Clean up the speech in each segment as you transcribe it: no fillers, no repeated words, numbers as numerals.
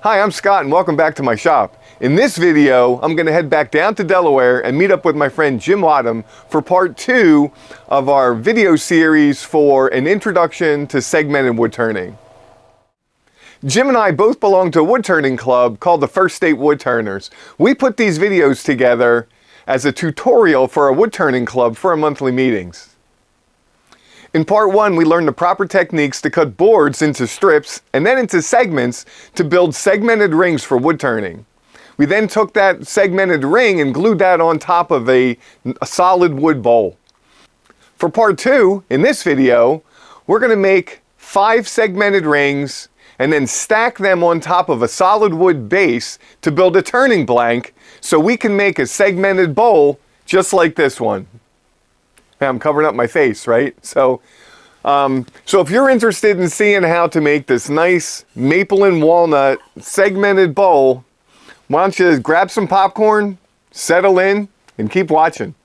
Hi, I'm Scott and welcome back to my shop. In this video, I'm going to head back down to Delaware and meet up with my friend Jim Whattam for part 2 of our video series for an introduction to segmented woodturning. Jim and I both belong to a woodturning club called the First State Woodturners. We put these videos together as a tutorial for our woodturning club for our monthly meetings. In part 1, we learned the proper techniques to cut boards into strips and then into segments to build segmented rings for woodturning. We then took that segmented ring and glued that on top of a solid wood bowl. For part 2, in this video, we're going to make 5 segmented rings and then stack them on top of a solid wood base to build a turning blank so we can make a segmented bowl just like this one. I'm covering up my face, right? So if you're interested in seeing how to make this nice maple and walnut segmented bowl, why don't you grab some popcorn, settle in, and keep watching.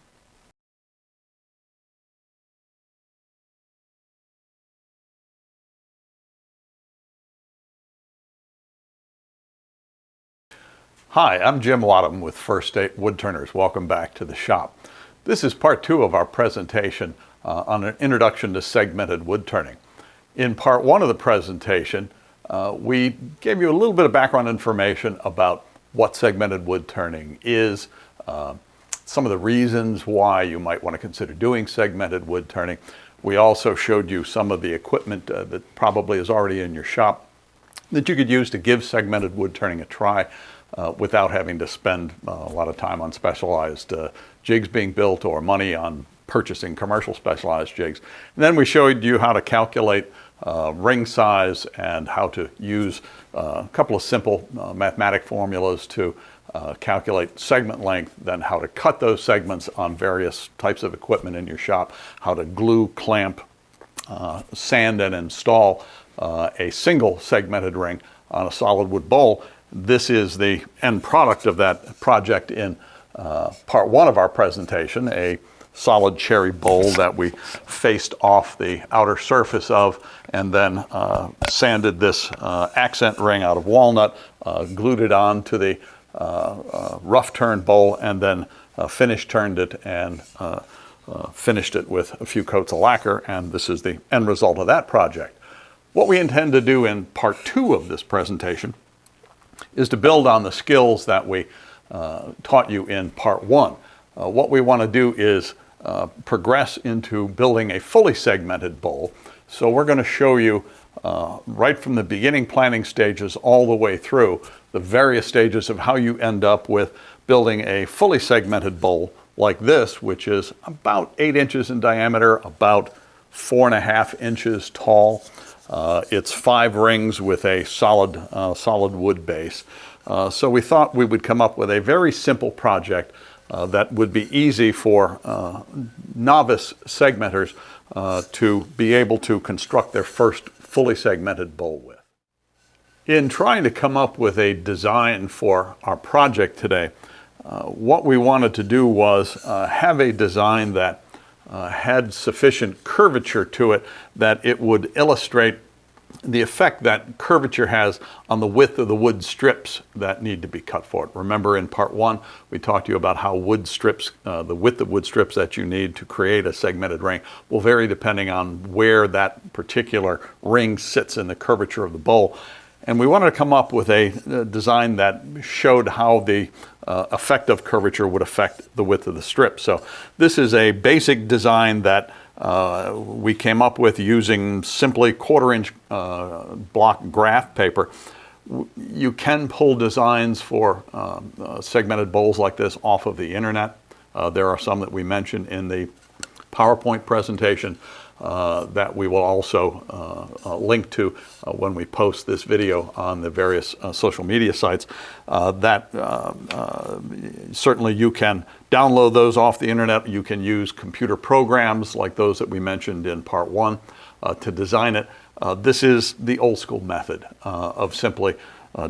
Hi, I'm Jim Whattam with First State Woodturners. Welcome back to the shop. This is part 2 of our presentation on an introduction to segmented woodturning. In part 1 of the presentation, we gave you a little bit of background information about what segmented woodturning is, some of the reasons why you might want to consider doing segmented woodturning. We also showed you some of the equipment that probably is already in your shop that you could use to give segmented woodturning a try without having to spend a lot of time on specialized jigs being built or money on purchasing commercial specialized jigs. And then we showed you how to calculate ring size and how to use a couple of simple mathematic formulas to calculate segment length, then how to cut those segments on various types of equipment in your shop, how to glue, clamp, sand and install a single segmented ring on a solid wood bowl. This is the end product of that project in part 1 of our presentation, a solid cherry bowl that we faced off the outer surface of and then sanded this accent ring out of walnut, glued it on to the rough turn bowl, and then finish turned it and finished it with a few coats of lacquer, and this is the end result of that project. What we intend to do in part 2 of this presentation is to build on the skills that we taught you in part 1. What we want to do is progress into building a fully segmented bowl. So we're going to show you right from the beginning planning stages all the way through the various stages of how you end up with building a fully segmented bowl like this, which is about 8 inches in diameter, about 4.5 inches tall. It's 5 rings with a solid wood base. So we thought we would come up with a very simple project that would be easy for novice segmenters to be able to construct their first fully segmented bowl with. In trying to come up with a design for our project today, what we wanted to do was have a design that had sufficient curvature to it that it would illustrate the effect that curvature has on the width of the wood strips that need to be cut for it. Remember in part 1, we talked to you about how wood strips, the width of wood strips that you need to create a segmented ring will vary depending on where that particular ring sits in the curvature of the bowl. And we wanted to come up with a design that showed how the effect of curvature would affect the width of the strip. So this is a basic design that we came up with using simply 1/4 inch block graph paper. You can pull designs for segmented bowls like this off of the internet. There are some that we mentioned in the PowerPoint presentation that we will also link to when we post this video on the various social media sites. Certainly you can download those off the internet. You can use computer programs like those that we mentioned in part 1 to design it. This is the old school method of simply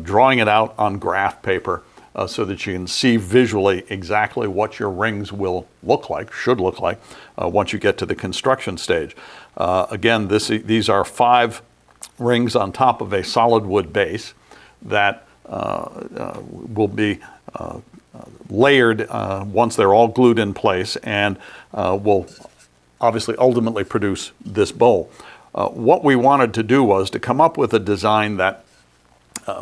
drawing it out on graph paper so that you can see visually exactly what your rings will look like, should look like, once you get to the construction stage. Again, these are 5 rings on top of a solid wood base that will be layered once they're all glued in place, and will obviously ultimately produce this bowl. What we wanted to do was to come up with a design that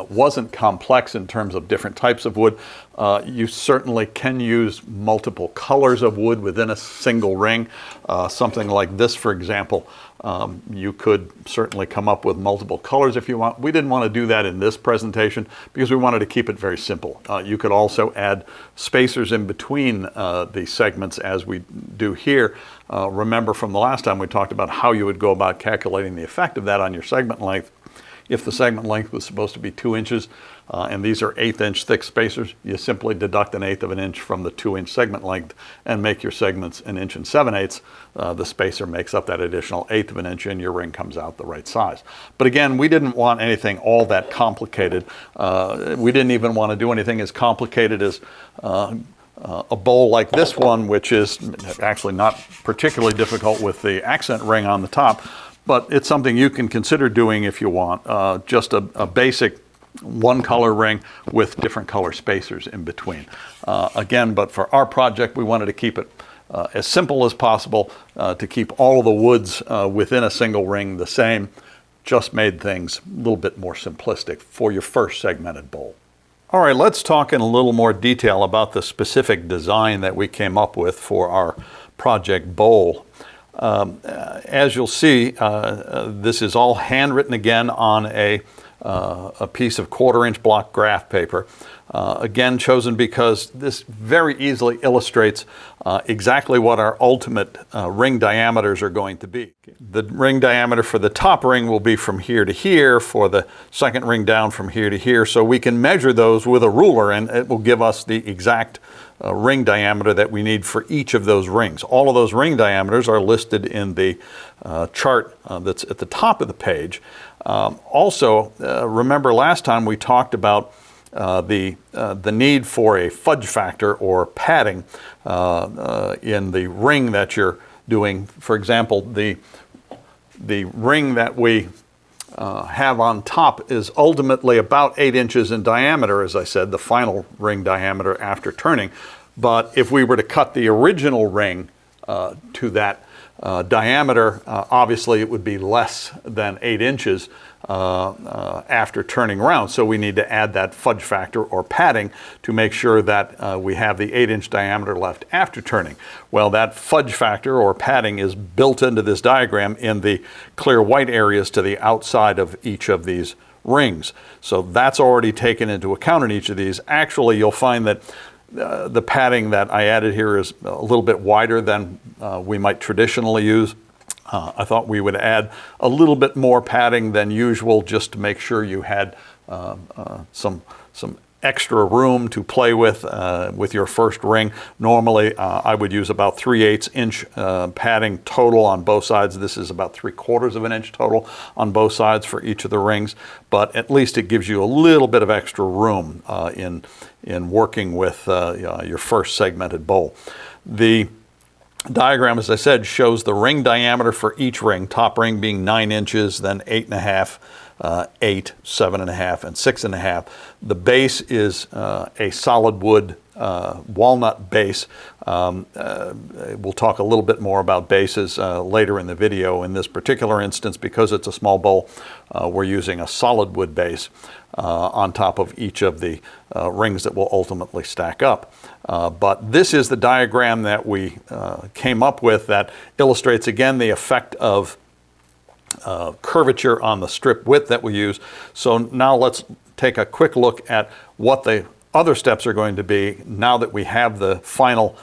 wasn't complex in terms of different types of wood. You certainly can use multiple colors of wood within a single ring. Something like this, for example, you could certainly come up with multiple colors if you want. We didn't want to do that in this presentation because we wanted to keep it very simple. You could also add spacers in between the segments as we do here. Remember from the last time we talked about how you would go about calculating the effect of that on your segment length. If the segment length was supposed to be 2 inches, and these are 1/8 inch thick spacers, you simply deduct 1/8 of an inch from the 2 inch segment length and make your segments 1 inch 7/8. The spacer makes up that additional 1/8 of an inch and your ring comes out the right size. But again, we didn't want anything all that complicated. We didn't even want to do anything as complicated as a bowl like this one, which is actually not particularly difficult with the accent ring on the top. But it's something you can consider doing if you want. Just a basic one color ring with different color spacers in between. Again, but for our project, we wanted to keep it as simple as possible to keep all of the woods within a single ring the same. Just made things a little bit more simplistic for your first segmented bowl. All right, let's talk in a little more detail about the specific design that we came up with for our project bowl. As you'll see, this is all handwritten again on a piece of 1/4 inch block graph paper. Again, chosen because this very easily illustrates exactly what our ultimate ring diameters are going to be. The ring diameter for the top ring will be from here to here, for the second ring down from here to here, so we can measure those with a ruler and it will give us the exact ring diameter that we need for each of those rings. All of those ring diameters are listed in the chart that's at the top of the page. Also, remember last time we talked about the need for a fudge factor or padding in the ring that you're doing. For example, the ring that we have on top is ultimately about 8 inches in diameter, as I said, the final ring diameter after turning. But if we were to cut the original ring to that diameter, obviously it would be less than 8 inches after turning around. So we need to add that fudge factor or padding to make sure that we have the 8 inch diameter left after turning. Well, that fudge factor or padding is built into this diagram in the clear white areas to the outside of each of these rings. So that's already taken into account in each of these. Actually, you'll find that the padding that I added here is a little bit wider than we might traditionally use. I thought we would add a little bit more padding than usual just to make sure you had some extra room to play with your first ring. Normally, I would use about 3/8 inch padding total on both sides. This is about 3/4 of an inch total on both sides for each of the rings, but at least it gives you a little bit of extra room in working with your first segmented bowl. The diagram, as I said, shows the ring diameter for each ring, top ring being 9 inches, then 8.5, 8, 7.5, and 6.5. The base is a solid wood walnut base. We'll talk a little bit more about bases later in the video. In this particular instance, because it's a small bowl, we're using a solid wood base on top of each of the rings that will ultimately stack up. But this is the diagram that we came up with that illustrates again the effect of curvature on the strip width that we use. So now let's take a quick look at what the other steps are going to be now that we have the final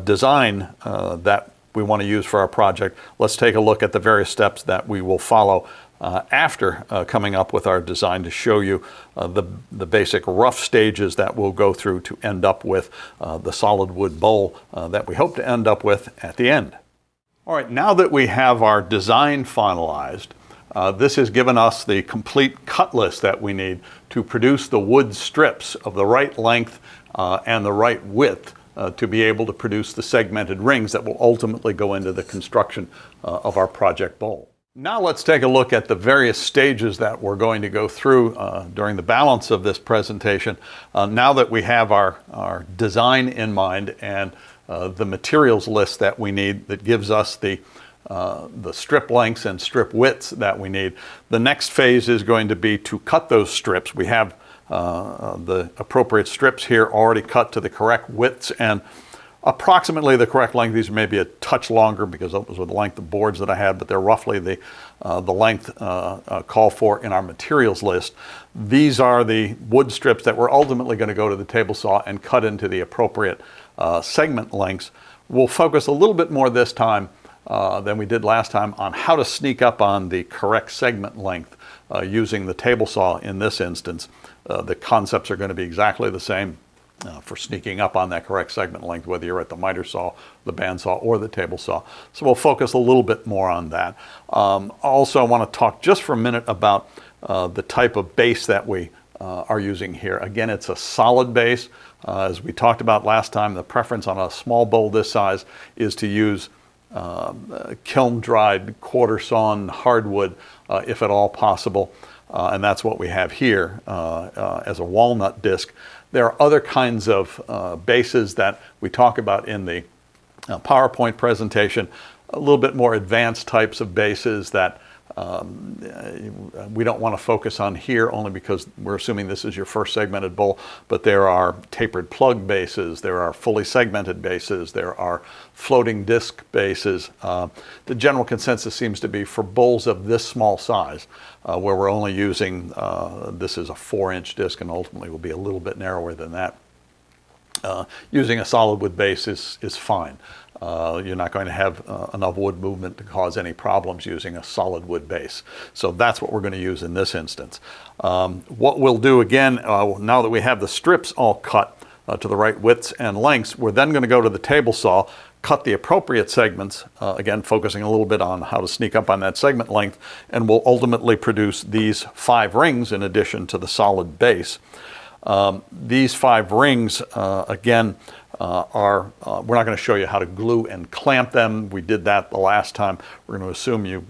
design that we want to use for our project. Let's take a look at the various steps that we will follow after coming up with our design to show you the basic rough stages that we'll go through to end up with the solid wood bowl that we hope to end up with at the end. All right, now that we have our design finalized, this has given us the complete cut list that we need to produce the wood strips of the right length and the right width to be able to produce the segmented rings that will ultimately go into the construction of our project bowl. Now let's take a look at the various stages that we're going to go through during the balance of this presentation. Now that we have our design in mind and the materials list that we need that gives us the strip lengths and strip widths that we need, the next phase is going to be to cut those strips. We have the appropriate strips here already cut to the correct widths and approximately the correct length. These may be a touch longer because that was the length of boards that I had, but they're roughly the length called for in our materials list. These are the wood strips that we're ultimately going to go to the table saw and cut into the appropriate segment lengths. We'll focus a little bit more this time than we did last time on how to sneak up on the correct segment length using the table saw in this instance. The concepts are going to be exactly the same for sneaking up on that correct segment length, whether you're at the miter saw, the bandsaw, or the table saw. So we'll focus a little bit more on that. Also, I want to talk just for a minute about the type of base that we are using here. Again, it's a solid base. As we talked about last time, the preference on a small bowl this size is to use kiln-dried, quarter-sawn hardwood, if at all possible. And that's what we have here as a walnut disc. There are other kinds of bases that we talk about in the PowerPoint presentation, a little bit more advanced types of bases that we don't want to focus on here only because we're assuming this is your first segmented bowl, but there are tapered plug bases, there are fully segmented bases, there are floating disc bases. The general consensus seems to be for bowls of this small size, where we're only using, this is a 4-inch disc and ultimately will be a little bit narrower than that. Using a solid wood base is fine. You're not going to have enough wood movement to cause any problems using a solid wood base. So that's what we're going to use in this instance. What we'll do again, now that we have the strips all cut to the right widths and lengths, we're then going to go to the table saw, cut the appropriate segments, again focusing a little bit on how to sneak up on that segment length, and we'll ultimately produce these 5 rings in addition to the solid base. These 5 rings, again, we're not going to show you how to glue and clamp them. We did that the last time. We're going to assume you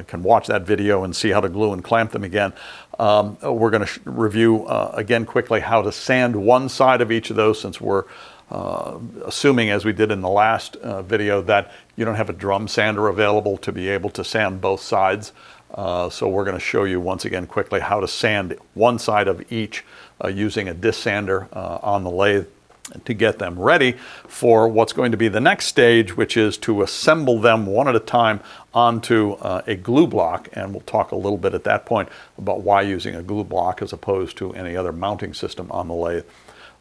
can watch that video and see how to glue and clamp them again. We're going to review again quickly how to sand one side of each of those, since we're assuming, as we did in the last video, that you don't have a drum sander available to be able to sand both sides. So we're going to show you once again quickly how to sand one side of each using a disc sander on the lathe to get them ready for what's going to be the next stage, which is to assemble them one at a time onto a glue block. And we'll talk a little bit at that point about why using a glue block as opposed to any other mounting system on the lathe.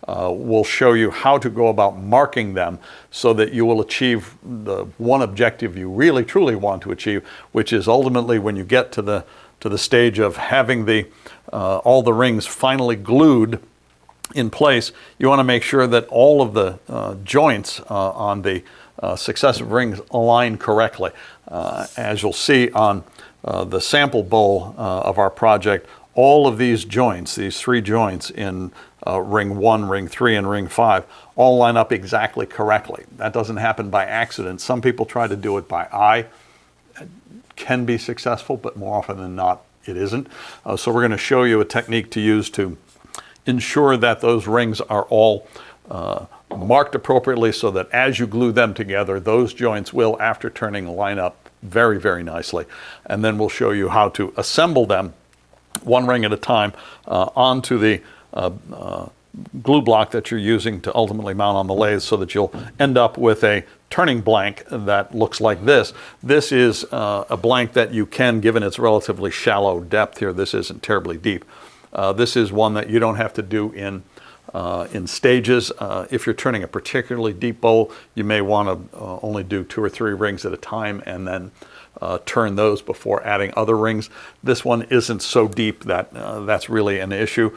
We'll show you how to go about marking them so that you will achieve the one objective you really truly want to achieve, which is ultimately when you get to the stage of having all the rings finally glued in place, you want to make sure that all of the joints on the successive rings align correctly. As you'll see on the sample bowl of our project, all of these joints, these 3 joints in ring 1, ring 3, and ring 5, all line up exactly correctly. That doesn't happen by accident. Some people try to do it by eye. It can be successful, but more often than not, it isn't. So we're going to show you a technique to use to ensure that those rings are all marked appropriately so that as you glue them together, those joints will, after turning, line up very, very nicely. And then we'll show you how to assemble them one ring at a time onto the glue block that you're using to ultimately mount on the lathe, so that you'll end up with a turning blank that looks like this. This is a blank that you can, given its relatively shallow depth here, this isn't terribly deep. This is one that you don't have to do in stages. If you're turning a particularly deep bowl, you may want to only do 2 or 3 rings at a time and then turn those before adding other rings. This one isn't so deep that that's really an issue.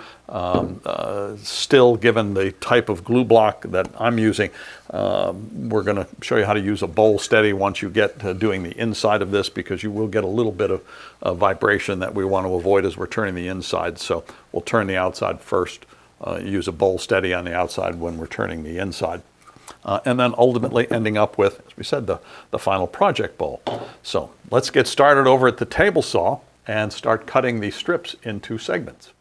Still, given the type of glue block that I'm using, we're going to show you how to use a bowl steady once you get to doing the inside of this, because you will get a little bit of vibration that we want to avoid as we're turning the inside. So we'll turn the outside first, use a bowl steady on the outside when we're turning the inside. and then ultimately ending up with, as we said, the final project bowl. So let's get started over at the table saw and start cutting these strips into segments.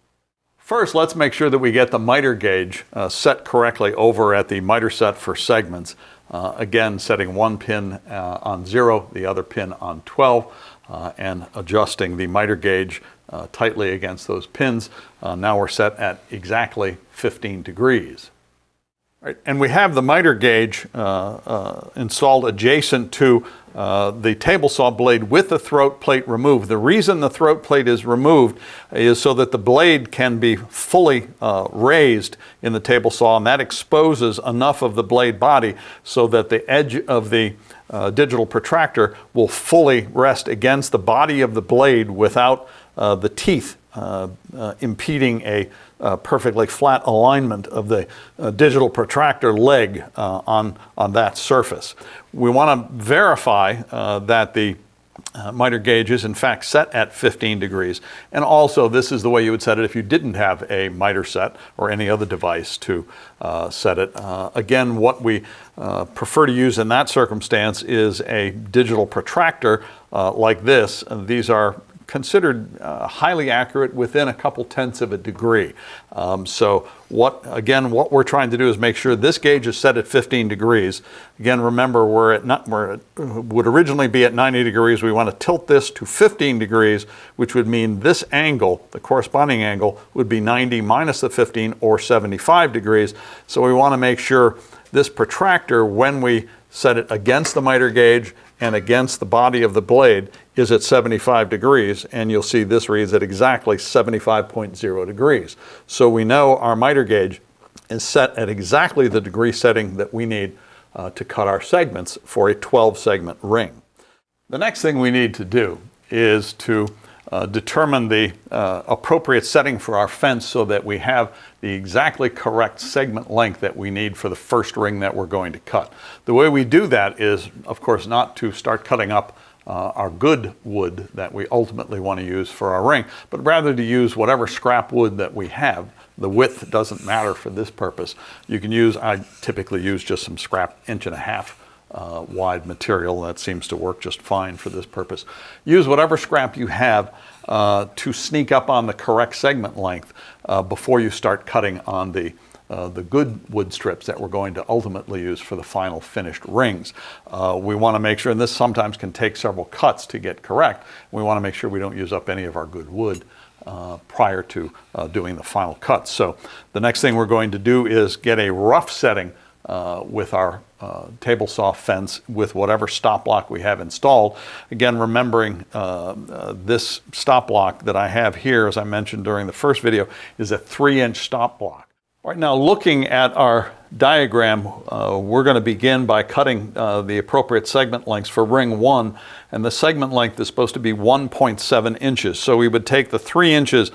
First, let's make sure that we get the miter gauge set correctly over at the miter set for segments. Again, setting one pin on 0, the other pin on 12, and adjusting the miter gauge tightly against those pins. Now we're set at exactly 15 degrees. Right, and we have the miter gauge installed adjacent to the table saw blade with the throat plate removed. The reason the throat plate is removed is so that the blade can be fully raised in the table saw, and that exposes enough of the blade body so that the edge of the digital protractor will fully rest against the body of the blade without the teeth impeding a perfectly flat alignment of the digital protractor leg on that surface. We want to verify that the miter gauge is in fact set at 15 degrees. And also, this is the way you would set it if you didn't have a miter set or any other device to set it. Again, what we prefer to use in that circumstance is a digital protractor like this. These are considered highly accurate within a couple tenths of a degree. So what we're trying to do is make sure this gauge is set at 15 degrees. Again, remember it would originally be at 90 degrees. We want to tilt this to 15 degrees, which would mean this angle, the corresponding angle, would be 90 minus the 15 or 75 degrees. So we want to make sure this protractor, when we set it against the miter gauge and against the body of the blade, is at 75 degrees, and you'll see this reads at exactly 75.0 degrees. So we know our miter gauge is set at exactly the degree setting that we need to cut our segments for a 12 segment ring. The next thing we need to do is to determine the appropriate setting for our fence so that we have the exactly correct segment length that we need for the first ring that we're going to cut. The way we do that is, of course, not to start cutting up our good wood that we ultimately want to use for our ring, but rather to use whatever scrap wood that we have. The width doesn't matter for this purpose. You can use, I typically use just some scrap 1.5 inch wide material. That seems to work just fine for this purpose. Use whatever scrap you have to sneak up on the correct segment length before you start cutting on the good wood strips that we're going to ultimately use for the final finished rings. We want to make sure, and this sometimes can take several cuts to get correct, we want to make sure we don't use up any of our good wood prior to doing the final cut. So the next thing we're going to do is get a rough setting with our table saw fence with whatever stop block we have installed. Again, remembering this stop block that I have here, as I mentioned during the first video, is a 3-inch stop block. All right, now looking at our diagram, we're going to begin by cutting the appropriate segment lengths for ring 1, and the segment length is supposed to be 1.7 inches. So we would take the 3 inches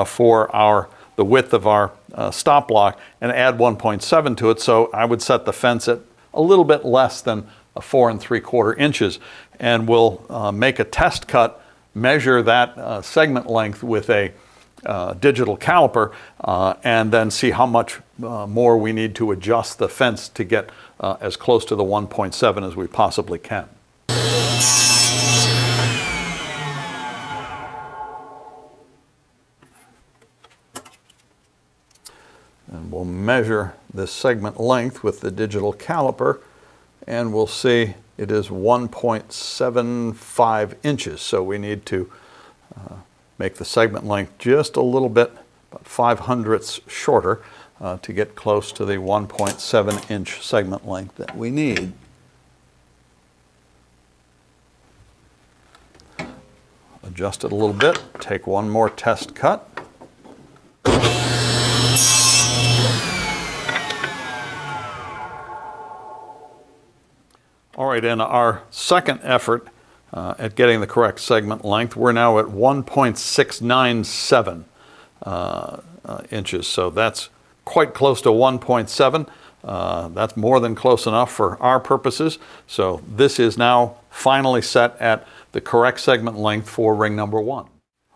for the width of our stop block and add 1.7 to it. So I would set the fence at a little bit less than 4 3/4 inches, and we'll make a test cut, measure that segment length with a digital caliper, and then see how much more we need to adjust the fence to get as close to the 1.7 as we possibly can. And we'll measure this segment length with the digital caliper, and we'll see it is 1.75 inches. So we need to make the segment length just a little bit, about 5/100ths shorter, to get close to the 1.7 inch segment length that we need. Adjust it a little bit, take one more test cut. All right, in our second effort at getting the correct segment length, we're now at 1.697 inches. So that's quite close to 1.7. That's more than close enough for our purposes. So this is now finally set at the correct segment length for ring number 1.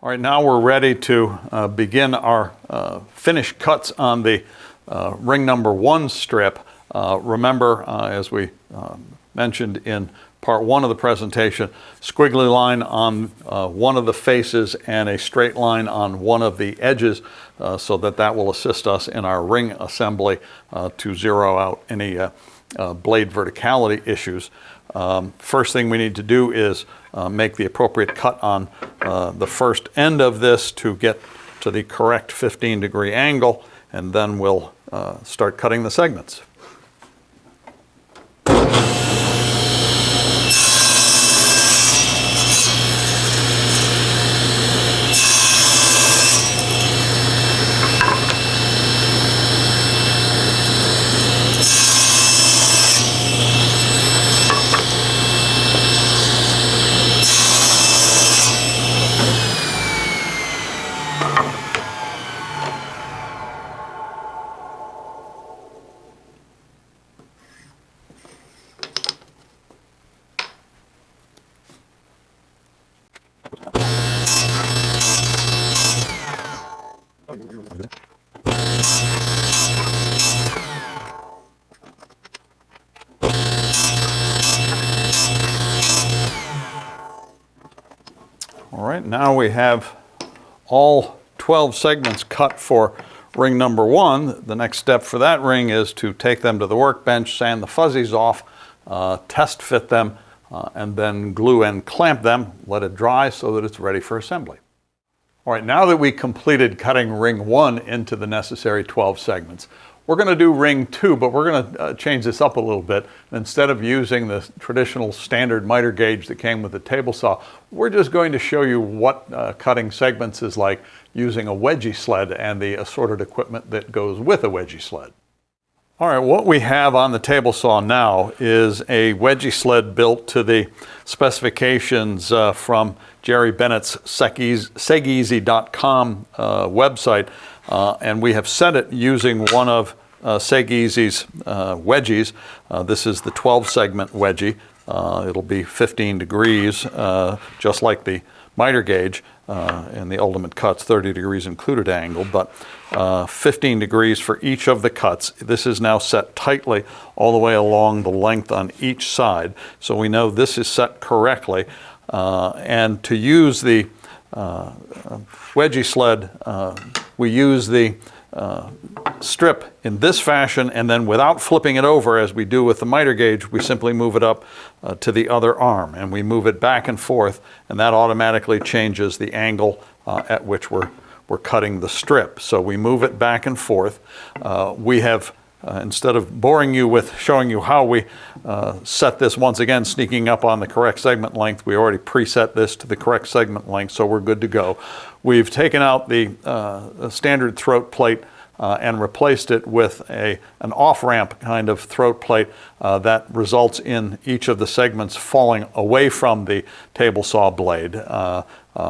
All right, now we're ready to begin our finish cuts on the ring number 1 strip. Remember, as we mentioned in part one of the presentation, squiggly line on one of the faces and a straight line on one of the edges, so that will assist us in our ring assembly to zero out any blade verticality issues. First thing we need to do is make the appropriate cut on the first end of this to get to the correct 15-degree angle, and then we'll start cutting the segments. All right, now we have all 12 segments cut for ring number one. The next step for that ring is to take them to the workbench, sand the fuzzies off, test fit them, and then glue and clamp them, let it dry so that it's ready for assembly. All right, now that we completed cutting ring one into the necessary 12 segments, we're going to do ring two, but we're going to change this up a little bit. Instead of using the traditional standard miter gauge that came with the table saw, we're just going to show you what cutting segments is like using a wedgie sled and the assorted equipment that goes with a wedgie sled. All right, what we have on the table saw now is a wedgie sled built to the specifications from Jerry Bennett's Segeasy.com website, and we have set it using one of Segeasy's wedgies. This is the 12-segment wedgie. It'll be 15 degrees, just like the miter gauge, and the ultimate cut's 30 degrees included angle, but 15 degrees for each of the cuts. This is now set tightly all the way along the length on each side, so we know this is set correctly. And to use the wedgie sled, we use the strip in this fashion, and then without flipping it over as we do with the miter gauge, we simply move it up to the other arm, and we move it back and forth, and that automatically changes the angle at which we're cutting the strip. So we move it back and forth. We have instead of boring you with showing you how we set this, once again sneaking up on the correct segment length, we already preset this to the correct segment length, so we're good to go. We've taken out the standard throat plate and replaced it with an off-ramp kind of throat plate that results in each of the segments falling away from the table saw blade.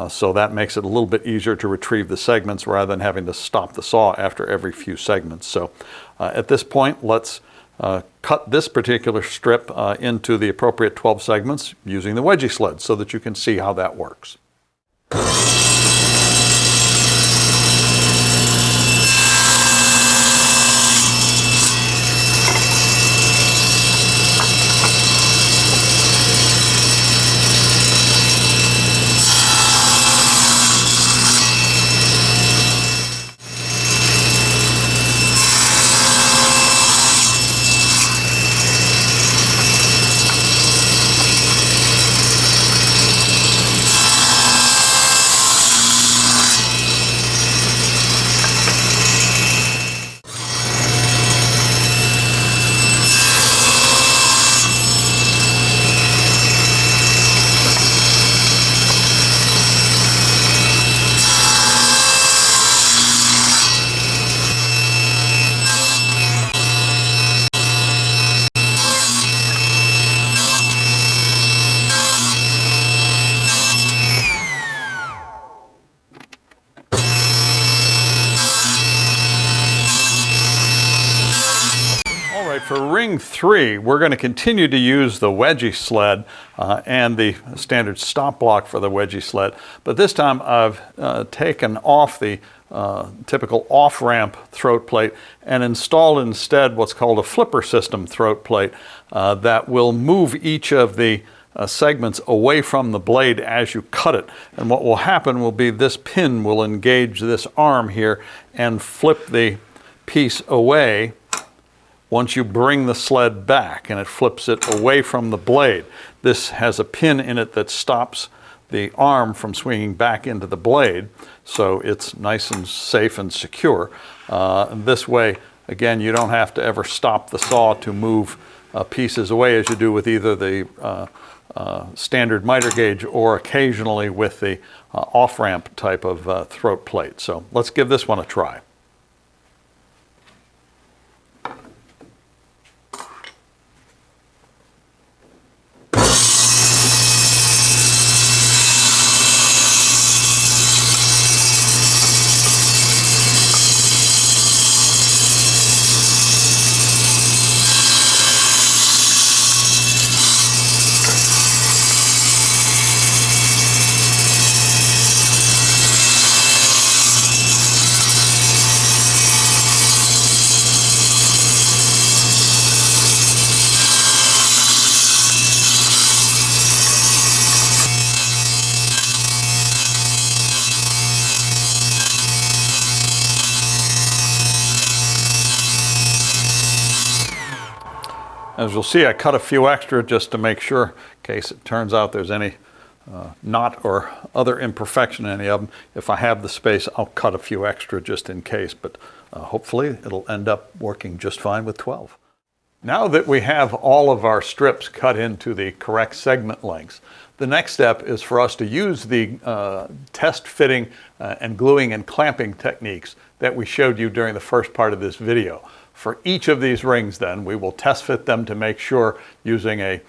So that makes it a little bit easier to retrieve the segments rather than having to stop the saw after every few segments. So at this point, let's cut this particular strip into the appropriate 12 segments using the wedgie sled so that you can see how that works. For ring 3, we're going to continue to use the wedgie sled and the standard stop block for the wedgie sled, but this time I've taken off the typical off-ramp throat plate and install instead what's called a flipper system throat plate that will move each of the segments away from the blade as you cut it. And what will happen will be this pin will engage this arm here and flip the piece away once you bring the sled back, and it flips it away from the blade. This has a pin in it that stops the arm from swinging back into the blade, so it's nice and safe and secure. And this way, again, you don't have to ever stop the saw to move pieces away as you do with either the standard miter gauge or occasionally with the off-ramp type of throat plate. So let's give this one a try. As you'll see, I cut a few extra just to make sure, in case it turns out there's any knot or other imperfection in any of them. If I have the space, I'll cut a few extra just in case, but hopefully it'll end up working just fine with 12. Now that we have all of our strips cut into the correct segment lengths, the next step is for us to use the test fitting and gluing and clamping techniques that we showed you during the first part of this video. For each of these rings then, we will test fit them to make sure, using a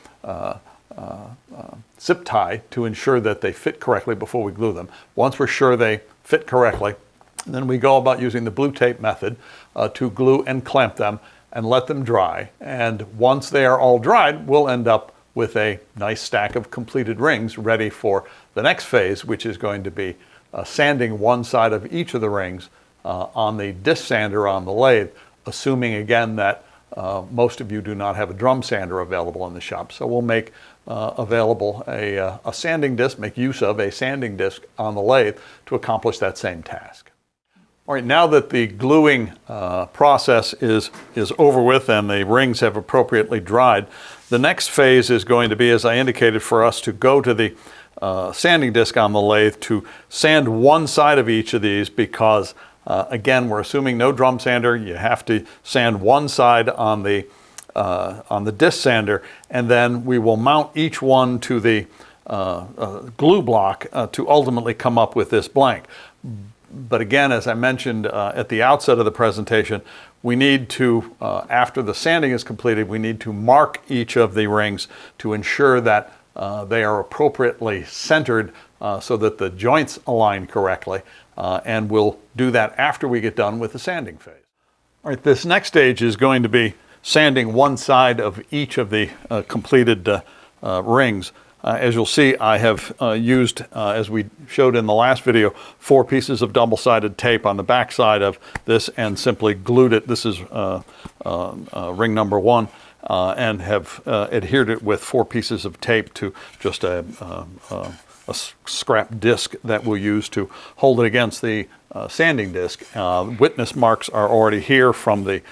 zip tie to ensure that they fit correctly before we glue them. Once we're sure they fit correctly, then we go about using the blue tape method to glue and clamp them and let them dry. And once they are all dried, we'll end up with a nice stack of completed rings ready for the next phase, which is going to be sanding one side of each of the rings on the disc sander on the lathe, assuming again that most of you do not have a drum sander available in the shop. So we'll make available a sanding disc, make use of a sanding disc on the lathe to accomplish that same task. All right, now that the gluing process is over with and the rings have appropriately dried, the next phase is going to be, as I indicated, for us to go to the sanding disc on the lathe to sand one side of each of these, because again, we're assuming no drum sander. You have to sand one side on the disc sander, and then we will mount each one to the glue block to ultimately come up with this blank. But again, as I mentioned at the outset of the presentation, we need to, after the sanding is completed, we need to mark each of the rings to ensure that they are appropriately centered so that the joints align correctly. And we'll do that after we get done with the sanding phase. All right, this next stage is going to be sanding one side of each of the completed rings. As you'll see, I have used, as we showed in the last video, 4 pieces of double-sided tape on the back side of this and simply glued it. This is ring number 1, and have adhered it with 4 pieces of tape to just a scrap disc that we'll use to hold it against the sanding disc. Witness marks are already here from the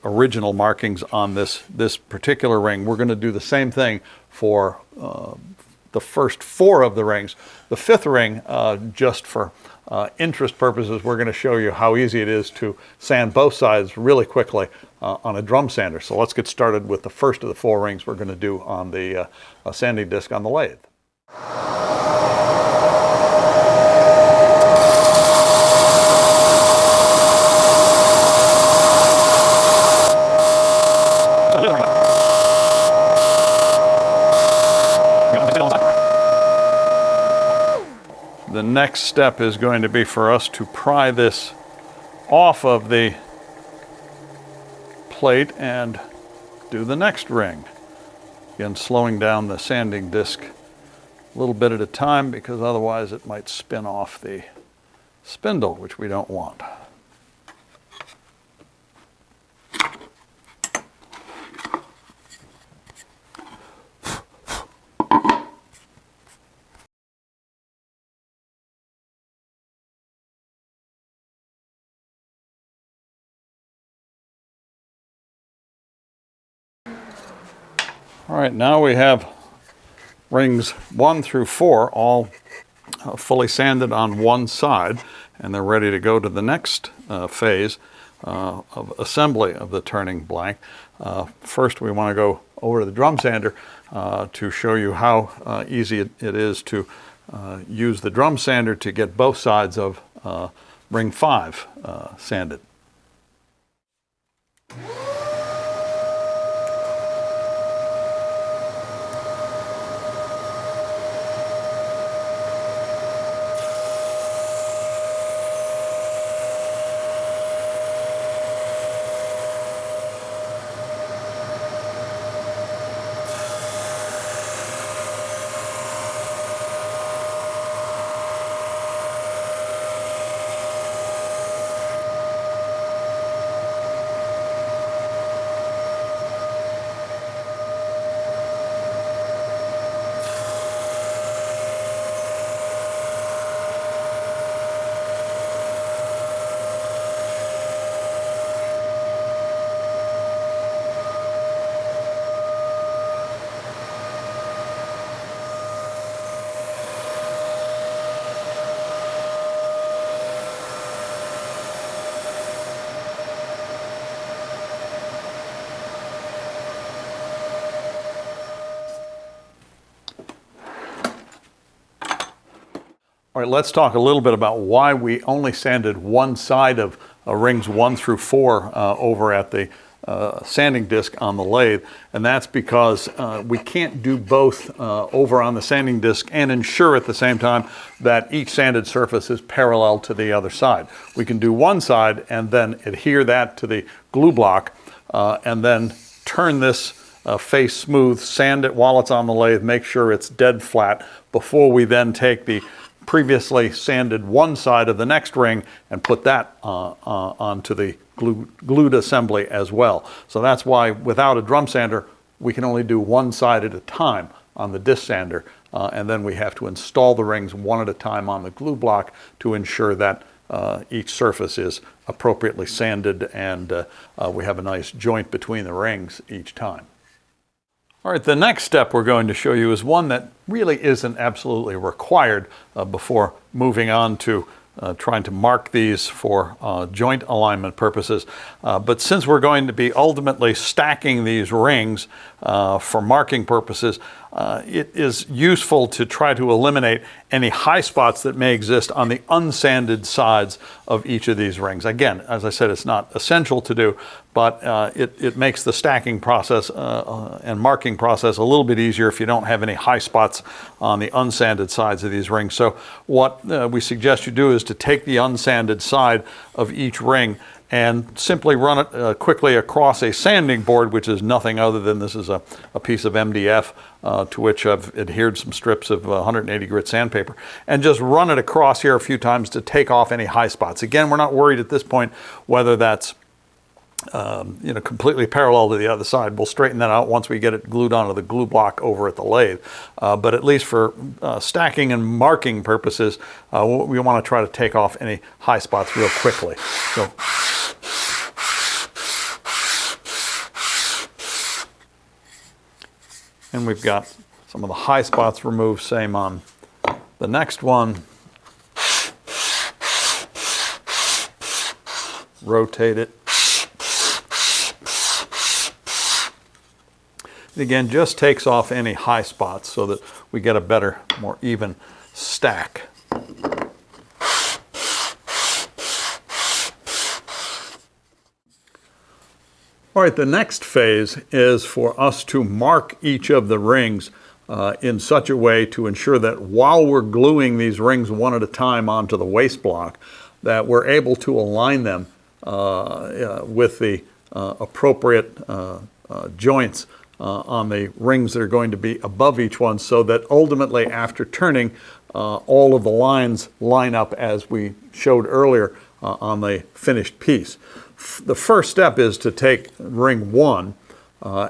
original markings on this particular ring. We're going to do the same thing for the first 4 of the rings. The 5th ring, just for interest purposes, we're going to show you how easy it is to sand both sides really quickly on a drum sander. So let's get started with the first of the 4 rings we're going to do on the sanding disc on the lathe. The next step is going to be for us to pry this off of the plate and do the next ring. Again, slowing down the sanding disc a little bit at a time, because otherwise it might spin off the spindle, which we don't want. All right, now we have rings 1 through 4 all fully sanded on one side, and they're ready to go to the next phase of assembly of the turning blank. First, we want to go over to the drum sander to show you how easy it is to use the drum sander to get both sides of ring 5 sanded. All right, let's talk a little bit about why we only sanded one side of rings 1 through 4 over at the sanding disc on the lathe, and that's because we can't do both over on the sanding disc and ensure at the same time that each sanded surface is parallel to the other side. We can do one side and then adhere that to the glue block and then turn this face smooth, sand it while it's on the lathe, make sure it's dead flat before we then take the previously sanded one side of the next ring and put that onto the glued assembly as well. So that's why without a drum sander, we can only do one side at a time on the disc sander, and then we have to install the rings one at a time on the glue block to ensure that each surface is appropriately sanded and we have a nice joint between the rings each time. All right, the next step we're going to show you is one that really isn't absolutely required before moving on to trying to mark these for joint alignment purposes. But since we're going to be ultimately stacking these rings for marking purposes, it is useful to try to eliminate any high spots that may exist on the unsanded sides of each of these rings. Again, as I said, it's not essential to do, but it makes the stacking process and marking process a little bit easier if you don't have any high spots on the unsanded sides of these rings. So what we suggest you do is to take the unsanded side of each ring and simply run it quickly across a sanding board, which is nothing other than this is a piece of MDF to which I've adhered some strips of 180 grit sandpaper, and just run it across here a few times to take off any high spots. Again, we're not worried at this point whether that's completely parallel to the other side. We'll straighten that out once we get it glued onto the glue block over at the lathe. But at least for stacking and marking purposes, we want to try to take off any high spots real quickly. So, and we've got some of the high spots removed, same on the next one. Rotate it. It again just takes off any high spots so that we get a better, more even stack. All right, the next phase is for us to mark each of the rings in such a way to ensure that while we're gluing these rings one at a time onto the waste block, that we're able to align them with the appropriate joints on the rings that are going to be above each one, so that ultimately after turning all of the lines line up as we showed earlier on the finished piece. The first step is to take ring 1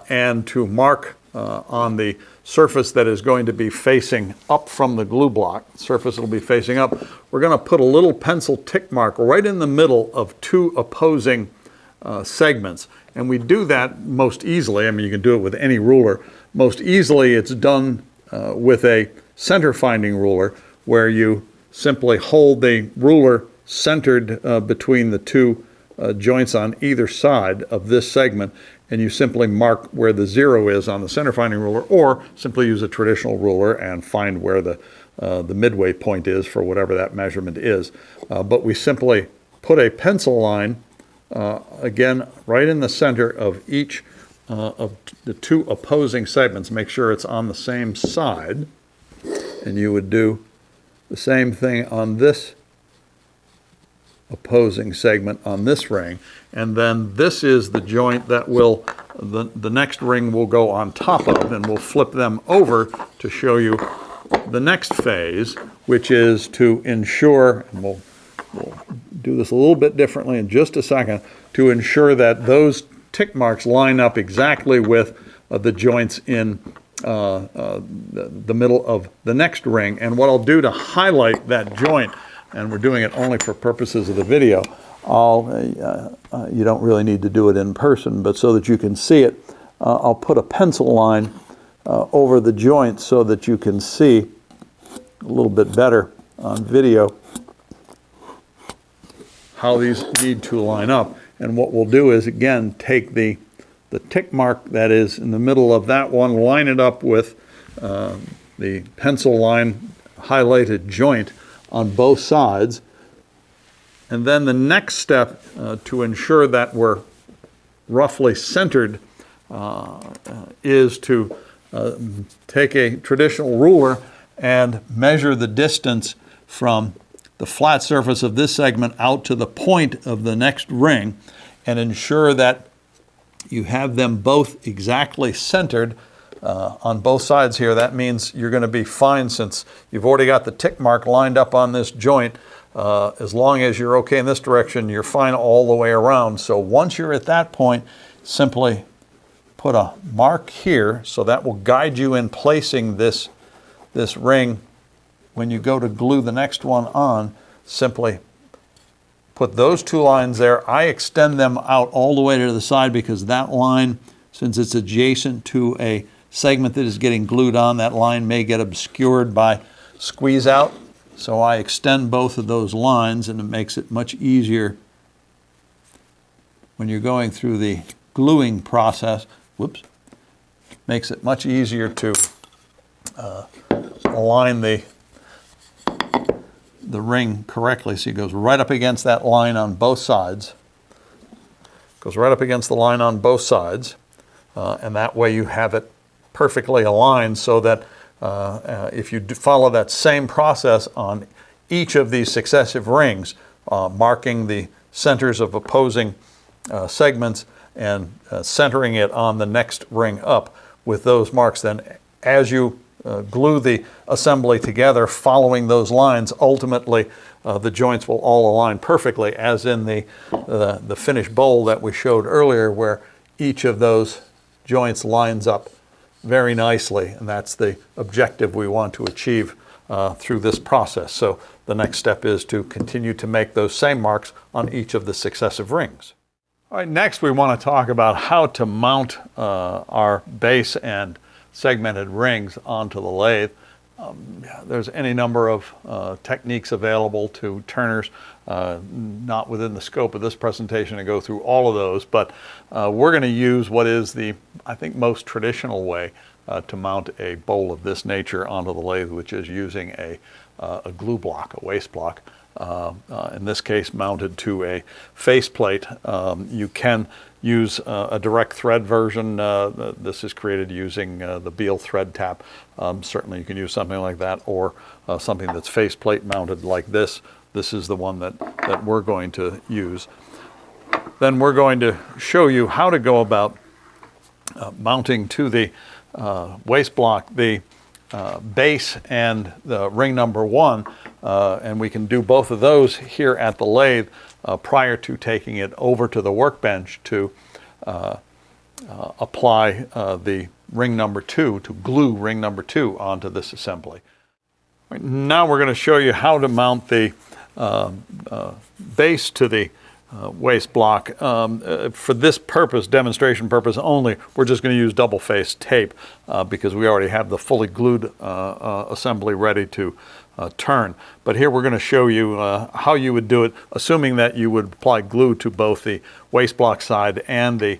and to mark on the surface that is going to be facing up from the glue block, surface will be facing up, we're going to put a little pencil tick mark right in the middle of 2 opposing segments. And we do that most easily, I mean you can do it with any ruler, most easily it's done with a center finding ruler where you simply hold the ruler centered between the 2 joints on either side of this segment, and you simply mark where the 0 is on the center finding ruler, or simply use a traditional ruler and find where the midway point is for whatever that measurement is. But we simply put a pencil line again right in the center of each of the 2 opposing segments. Make sure it's on the same side, and you would do the same thing on this opposing segment on this ring, and then this is the joint that will the next ring will go on top of, and we'll flip them over to show you the next phase, which is to ensure, and we'll do this a little bit differently in just a second, to ensure that those tick marks line up exactly with the joints in the middle of the next ring. And what I'll do to highlight that joint, and we're doing it only for purposes of the video, you don't really need to do it in person, but so that you can see it, I'll put a pencil line over the joint so that you can see a little bit better on video how these need to line up. And what we'll do is, again, take the tick mark that is in the middle of that one, line it up with the pencil line highlighted joint on both sides. And then the next step to ensure that we're roughly centered is to take a traditional ruler and measure the distance from the flat surface of this segment out to the point of the next ring, and ensure that you have them both exactly centered on both sides here. That means you're going to be fine since you've already got the tick mark lined up on this joint. As long as you're okay in this direction, you're fine all the way around. So once you're at that point, simply put a mark here, so that will guide you in placing this ring. When you go to glue the next one on, simply put those 2 lines there. I extend them out all the way to the side because that line, since it's adjacent to a segment that is getting glued on, that line may get obscured by squeeze out. So I extend both of those lines, and it makes it much easier when you're going through the gluing process. Whoops. Makes it much easier to align the ring correctly. So it goes right up against that line on both sides. Goes right up against the line on both sides. And that way you have it perfectly aligned, so that if you follow that same process on each of these successive rings, marking the centers of opposing segments and centering it on the next ring up with those marks, then as you glue the assembly together following those lines, ultimately the joints will all align perfectly, as in the finished bowl that we showed earlier, where each of those joints lines up very nicely, and that's the objective we want to achieve through this process. So the next step is to continue to make those same marks on each of the successive rings. All right, next we want to talk about how to mount our base and segmented rings onto the lathe. There's any number of techniques available to turners, not within the scope of this presentation to go through all of those, but we're going to use what is the, I think, most traditional way to mount a bowl of this nature onto the lathe, which is using a glue block, a waste block, in this case mounted to a faceplate. You can use a direct thread version. This is created using the Beal thread tap. Certainly you can use something like that, or something that's faceplate mounted like this. This is the one that we're going to use. Then we're going to show you how to go about mounting to the waste block the base and the ring number 1, and we can do both of those here at the lathe prior to taking it over to the workbench to apply the ring number 2, to glue ring number 2 onto this assembly. Right, now we're going to show you how to mount the base to the waste block. For this purpose, demonstration purpose only, we're just going to use double-faced tape because we already have the fully glued assembly ready to turn. But here we're going to show you how you would do it, assuming that you would apply glue to both the waste block side and the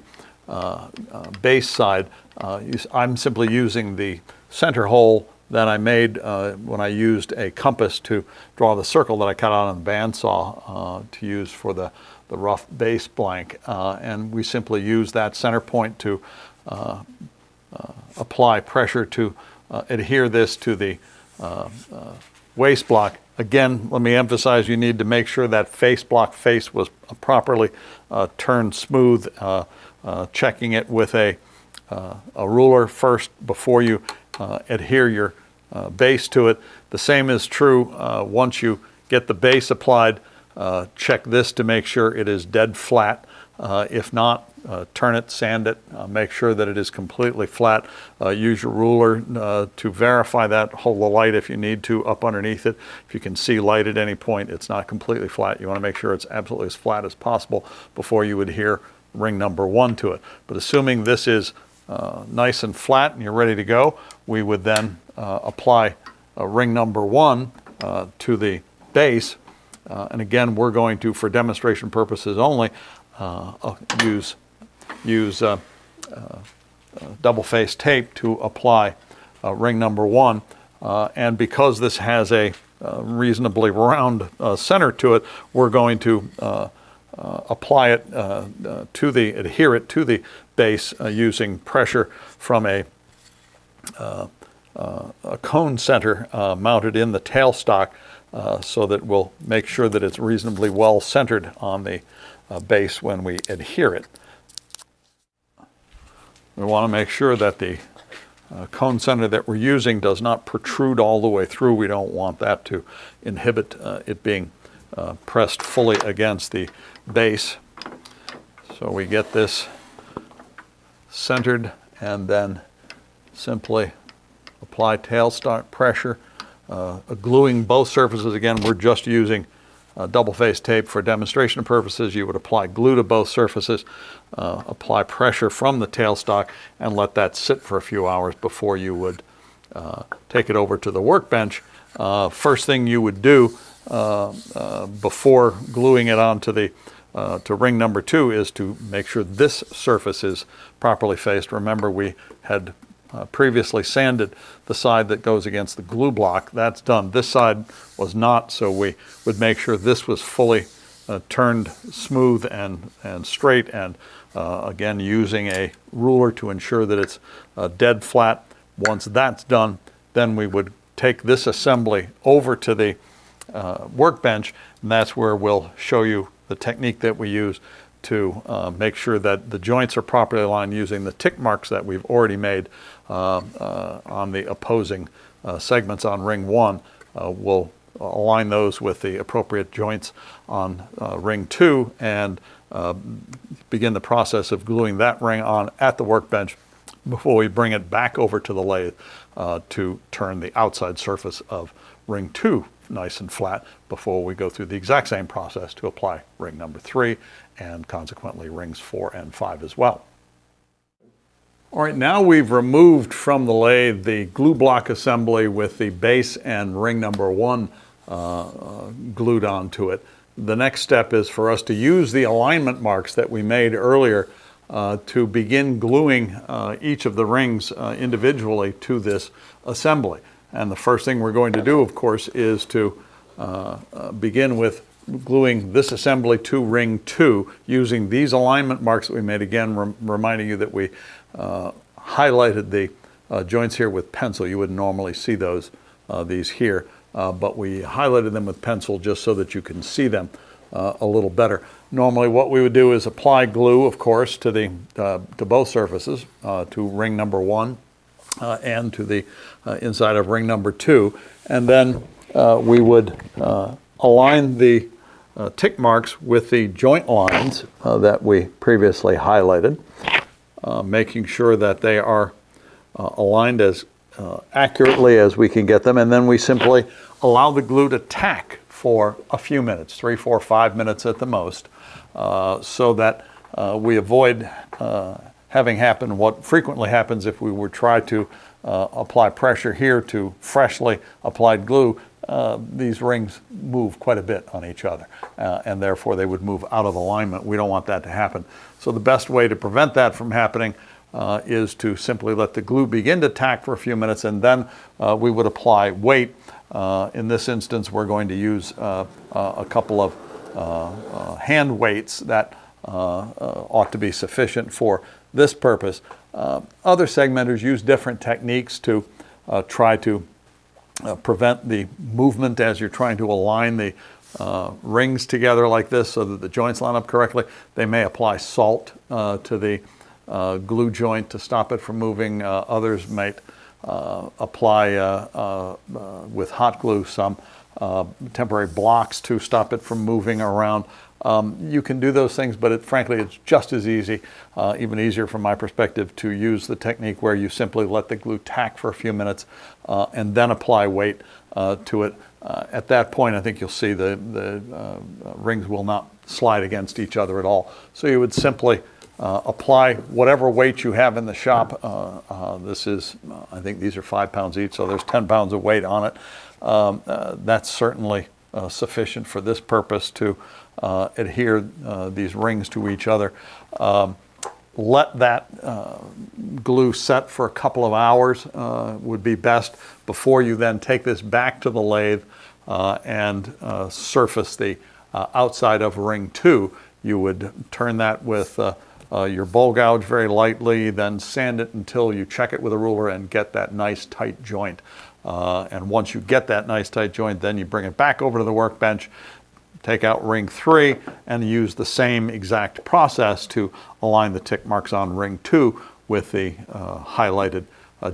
base side. I'm simply using the center hole that I made when I used a compass to draw the circle that I cut out on the bandsaw to use for the rough base blank, and we simply use that center point to apply pressure to adhere this to the waste block. Again, let me emphasize, you need to make sure that face block face was properly turned smooth, checking it with a ruler first before you adhere your base to it. The same is true once you get the base applied. Check this to make sure it is dead flat. If not, turn it, sand it, make sure that it is completely flat. Use your ruler to verify that. Hold the light if you need to up underneath it. If you can see light at any point, it's not completely flat. You want to make sure it's absolutely as flat as possible before you adhere ring number 1 to it. But assuming this is nice and flat and you're ready to go, we would then apply ring number 1 to the base. And again, we're going to, for demonstration purposes only, use double-faced tape to apply ring number 1. And because this has a reasonably round center to it, we're going to apply it adhere it to the base using pressure from a cone center mounted in the tailstock, so that we'll make sure that it's reasonably well centered on the base when we adhere it. We want to make sure that the cone center that we're using does not protrude all the way through. We don't want that to inhibit it being pressed fully against the base. So we get this centered and then simply apply tailstock pressure, gluing both surfaces. Again, we're just using double-faced tape for demonstration purposes. You would apply glue to both surfaces, apply pressure from the tailstock, and let that sit for a few hours before you would take it over to the workbench. First thing you would do before gluing it onto the to ring number 2 is to make sure this surface is properly faced. Remember, we had previously sanded the side that goes against the glue block. That's done. This side was not, so we would make sure this was fully turned smooth and straight, and again using a ruler to ensure that it's dead flat. Once that's done, then we would take this assembly over to the workbench, and that's where we'll show you the technique that we use to make sure that the joints are properly aligned using the tick marks that we've already made on the opposing segments on ring 1. We'll align those with the appropriate joints on ring 2 and begin the process of gluing that ring on at the workbench before we bring it back over to the lathe to turn the outside surface of ring 2 nice and flat before we go through the exact same process to apply ring number 3 and consequently rings 4 and 5 as well. All right, now we've removed from the lathe the glue block assembly with the base and ring number 1 glued onto it. The next step is for us to use the alignment marks that we made earlier to begin gluing each of the rings individually to this assembly. And the first thing we're going to do, of course, is to begin with gluing this assembly to ring 2 using these alignment marks that we made. Again, reminding you that we highlighted the joints here with pencil. You wouldn't normally see those, these here, but we highlighted them with pencil just so that you can see them a little better. Normally what we would do is apply glue, of course, to both surfaces, to ring number 1 and to the inside of ring number 2. And then we would align the tick marks with the joint lines that we previously highlighted, making sure that they are aligned as accurately as we can get them. And then we simply allow the glue to tack for a few minutes, 3, 4, 5 minutes at the most, so that we avoid having happen what frequently happens if we were try to apply pressure here to freshly applied glue. These rings move quite a bit on each other, and therefore they would move out of alignment. We don't want that to happen. So the best way to prevent that from happening is to simply let the glue begin to tack for a few minutes, and then we would apply weight. In this instance, we're going to use a couple of hand weights that ought to be sufficient for this purpose. Other segmenters use different techniques to try to prevent the movement as you're trying to align the rings together like this so that the joints line up correctly. They may apply salt to the glue joint to stop it from moving. Others might apply with hot glue some temporary blocks to stop it from moving around. You can do those things, but frankly, it's just as easy, even easier from my perspective, to use the technique where you simply let the glue tack for a few minutes and then apply weight to it. At that point, I think you'll see the rings will not slide against each other at all. So you would simply apply whatever weight you have in the shop. This is, I think these are 5 pounds each, so there's 10 pounds of weight on it. That's certainly sufficient for this purpose to adhere these rings to each other. Let that glue set for a couple of hours would be best before you then take this back to the lathe and surface the outside of ring 2. You would turn that with your bowl gouge very lightly, then sand it until you check it with a ruler and get that nice tight joint. And once you get that nice tight joint, then you bring it back over to the workbench, take out ring 3, and use the same exact process to align the tick marks on ring 2 with the highlighted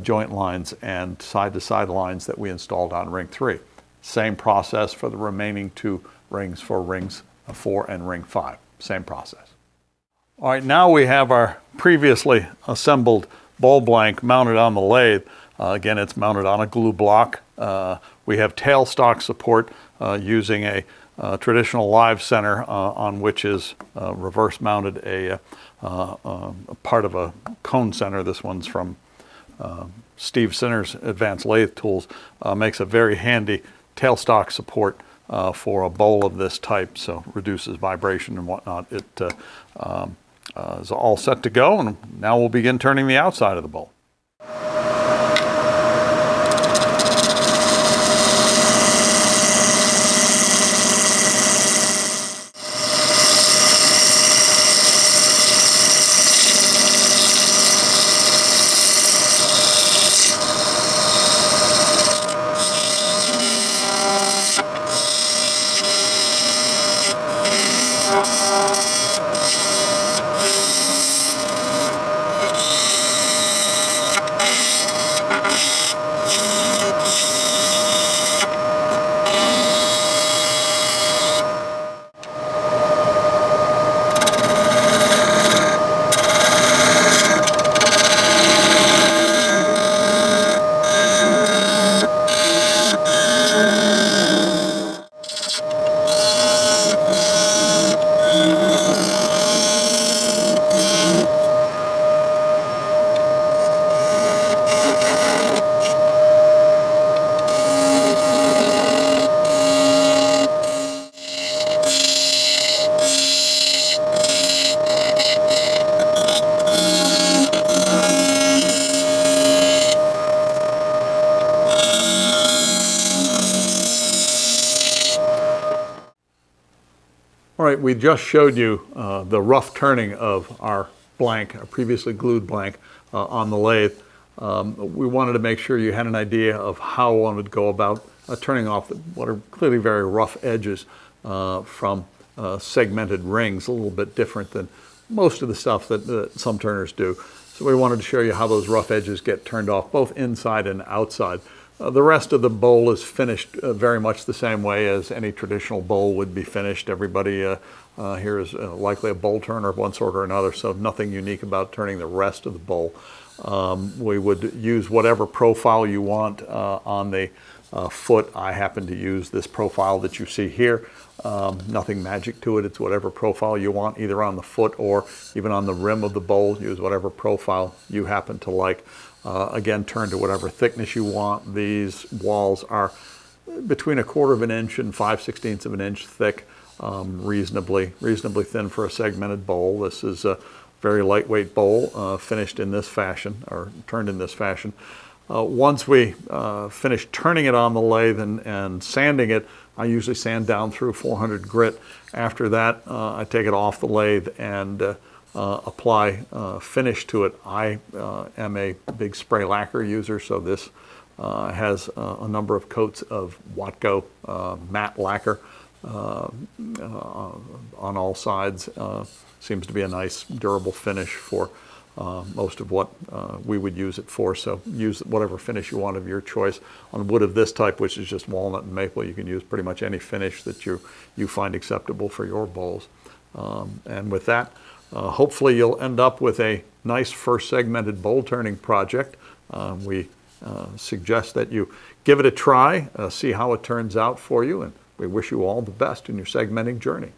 joint lines and side-to-side lines that we installed on ring 3. Same process for the remaining 2 rings for rings 4 and ring 5. Same process. All right, now we have our previously assembled bowl blank mounted on the lathe. Again, it's mounted on a glue block. We have tailstock support using a traditional live center on which is reverse mounted a part of a cone center. This one's from Steve Sinner's Advanced Lathe Tools. Makes a very handy tailstock support for a bowl of this type, so reduces vibration and whatnot. It is all set to go, and now we'll begin turning the outside of the bowl. All right, we just showed you the rough turning of our blank, our previously glued blank on the lathe. We wanted to make sure you had an idea of how one would go about turning off what are clearly very rough edges from segmented rings, a little bit different than most of the stuff that some turners do. So we wanted to show you how those rough edges get turned off, both inside and outside. The rest of the bowl is finished very much the same way as any traditional bowl would be finished. Everybody here is likely a bowl turner of one sort or another, so nothing unique about turning the rest of the bowl. We would use whatever profile you want on the foot. I happen to use this profile that you see here. Nothing magic to it. It's whatever profile you want, either on the foot or even on the rim of the bowl. Use whatever profile you happen to like. Again, turn to whatever thickness you want. These walls are between 1/4 of an inch and 5/16 of an inch thick, reasonably thin for a segmented bowl. This is a very lightweight bowl, finished in this fashion, or turned in this fashion. Once we finish turning it on the lathe and sanding it, I usually sand down through 400 grit. After that, I take it off the lathe and apply finish to it. I am a big spray lacquer user, so this has a number of coats of Watco matte lacquer on all sides. Seems to be a nice durable finish for most of what we would use it for. So use whatever finish you want of your choice. On wood of this type, which is just walnut and maple, you can use pretty much any finish that you find acceptable for your bowls. And with that, hopefully you'll end up with a nice first segmented bowl turning project. We suggest that you give it a try, see how it turns out for you, and we wish you all the best in your segmenting journey.